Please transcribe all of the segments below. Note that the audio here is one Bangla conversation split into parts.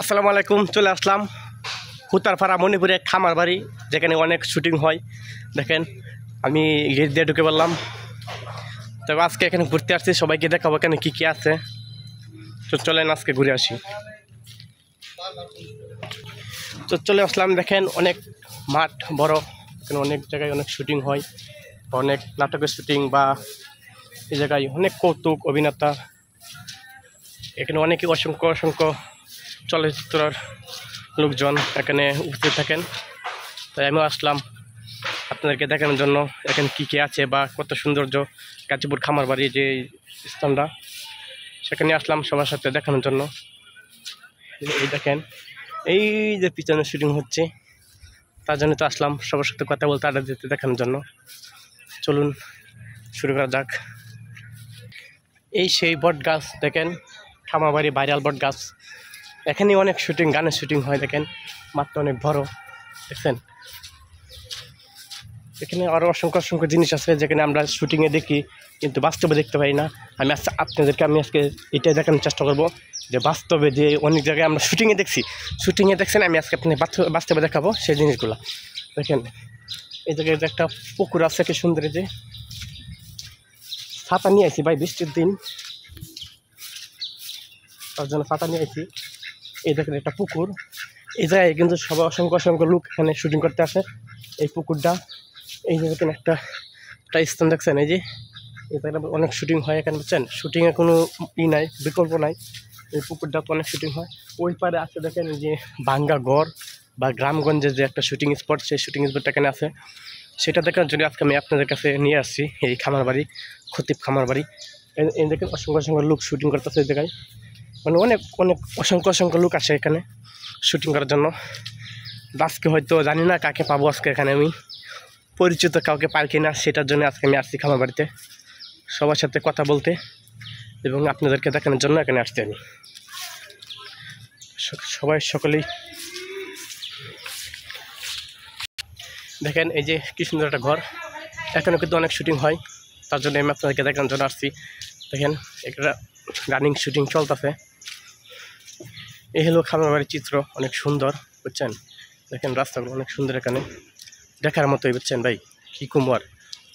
আসসালামু আলাইকুম। চলে আসলাম হুতারপাড়া মণিপুরে খামার বাড়ি, যেখানে অনেক শুটিং হয়। দেখেন আমি গেট দিয়ে ঢুকে পড়লাম। তবে আজকে এখানে ঘুরতে আসছি, সবাইকে দেখাবো এখানে কী কী আছে। তো চলেন আজকে ঘুরে আসি। তো চলে আসলাম, দেখেন অনেক মাঠ বড়, এখানে অনেক জায়গায় অনেক শুটিং হয়, অনেক নাটকের শুটিং বা এই জায়গায় অনেক কৌতুক অভিনেতা, এখানে অনেকে অসংখ্য অসংখ্য চলচ্চিত্রের লোকজন এখানে উপস্থিত থাকেন। তাই আমিও আসলাম আপনাদেরকে দেখানোর জন্য এখানে কী কী আছে বা কত সৌন্দর্য গাজীপুর খামার বাড়ি যে স্থানটা, সেখানে আসলাম সবার সাথে দেখানোর জন্য। এই দেখেন এই যে পিছনে শুটিং হচ্ছে, তার জন্য তো আসলাম সবার সাথে কথা বলতে, আড্ডা দিতে, দেখানোর জন্য। চলুন শুরু করা যাক। এই সেই বট গাছ, দেখেন খামার বাড়ি ভাইরাল বট গাছ। এখানে অনেক শুটিং, গানের শুটিং হয়। দেখেন মাঠটা অনেক বড়, দেখছেন। এখানে আরও অসংখ্য অসংখ্য জিনিস আছে যেখানে আমরা শুটিংয়ে দেখি, কিন্তু বাস্তবে দেখতে পাই না। আমি আপনাদেরকে আজকে এটাই দেখানোর চেষ্টা করব যে বাস্তবে যে অনেক জায়গায় আমরা শুটিংয়ে দেখছেন, আমি আজকে আপনি বাস্তবে দেখাবো সেই জিনিসগুলো। দেখেন এই জায়গায় যে একটা পুকুর আছে, কি সুন্দর। যে ছাতা নিয়ে আসি ভাই, বৃষ্টির দিন, তার জন্য ছাতা নিয়ে আসি। এই দেখেন একটা পুকুর, এই জায়গায় কিন্তু সবাই অসংখ্য অসংখ্য লোক এখানে শুটিং করতে আসে। এই পুকুরটা, এই যে দেখেন একটা স্থান দেখছেন, এই যে এখানে অনেক শুটিং হয় এখানে, বুঝছেন। শুটিংয়ে কোনো নাই, বিকল্প নাই। এই পুকুরটা তো অনেক শুটিং হয়। ওই পারে আছে দেখেন এই যে ভাঙ্গা ঘর বা গ্রামগঞ্জে যে একটা শুটিং স্পট, সেই শুটিং স্পটটা এখানে আছে। সেটা দেখার জন্য আজকে আমি আপনাদের কাছে নিয়ে আসছি এই খামার বাড়ি, খতিব খামার বাড়ি। এই দেখেন অসংখ্য অসংখ্য লোক শুটিং করতেছে এই জায়গায়, মানে অনেক অনেক অসংখ্য অসংখ্য লোক আসে এখানে শুটিং করার জন্য। আজকে হয়তো জানি না কাকে পাবো, আজকে এখানে আমি পরিচিত কাউকে পাই কিনা, সেটার জন্য আজকে আমি আসছি খামার বাড়িতে সবার সাথে কথা বলতে এবং আপনাদেরকে দেখানোর জন্য এখানে আসছি আমি। সকলেই দেখেন এই যে কি সুন্দর একটা ঘর, এখানে কিন্তু অনেক শুটিং হয়, তার জন্য আমি আপনাদেরকে দেখানোর জন্য আসছি। দেখেন একটা রানিং শুটিং চলতেছে। এই হলো খামার বাড়ির চিত্র, অনেক সুন্দর, বুঝছেন। দেখেন রাস্তাগুলো অনেক সুন্দর, এখানে দেখার মতোই, বুঝছেন ভাই। কি কুমার,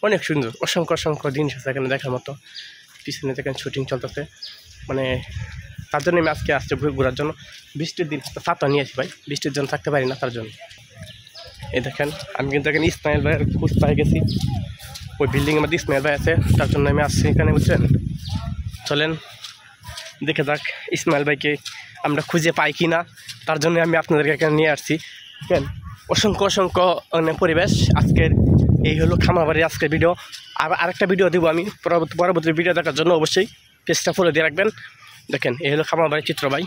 অনেক সুন্দর, অসংখ্য অসংখ্য জিনিস আছে এখানে দেখার মতো। পিছনে দেখেন শুটিং চলতেছে, মানে তার জন্য আমি আজকে আসছি ঘোরার জন্য। বৃষ্টির দিন ছাতা নিয়ে আসি ভাই, বৃষ্টির জন্য থাকতে পারি না, তার জন্য। এই দেখেন আমি কিন্তু এখানে ইসমাইল ভাইয়ের খোঁজ পাই গেছি, ওই বিল্ডিংয়ের মধ্যে ইসমাইল ভাই আছে, তার জন্য আমি আসছি এখানে, বুঝছেন। চলেন দেখে যাক ইসমাইল ভাইকে আমরা খুঁজে পাই কি না, তার জন্য আমি আপনাদেরকে এখানে নিয়ে আসছি। দেখেন অসংখ্য অসংখ্য পরিবেশ আজকের। এই হলো খামার বাড়ির আজকের ভিডিও। আরেকটা ভিডিও দেবো আমি পরবর্তী ভিডিও দেখার জন্য, অবশ্যই পেজটা ফলো দিয়ে রাখবেন। দেখেন এই হলো খামার বাড়ির চিত্র ভাই।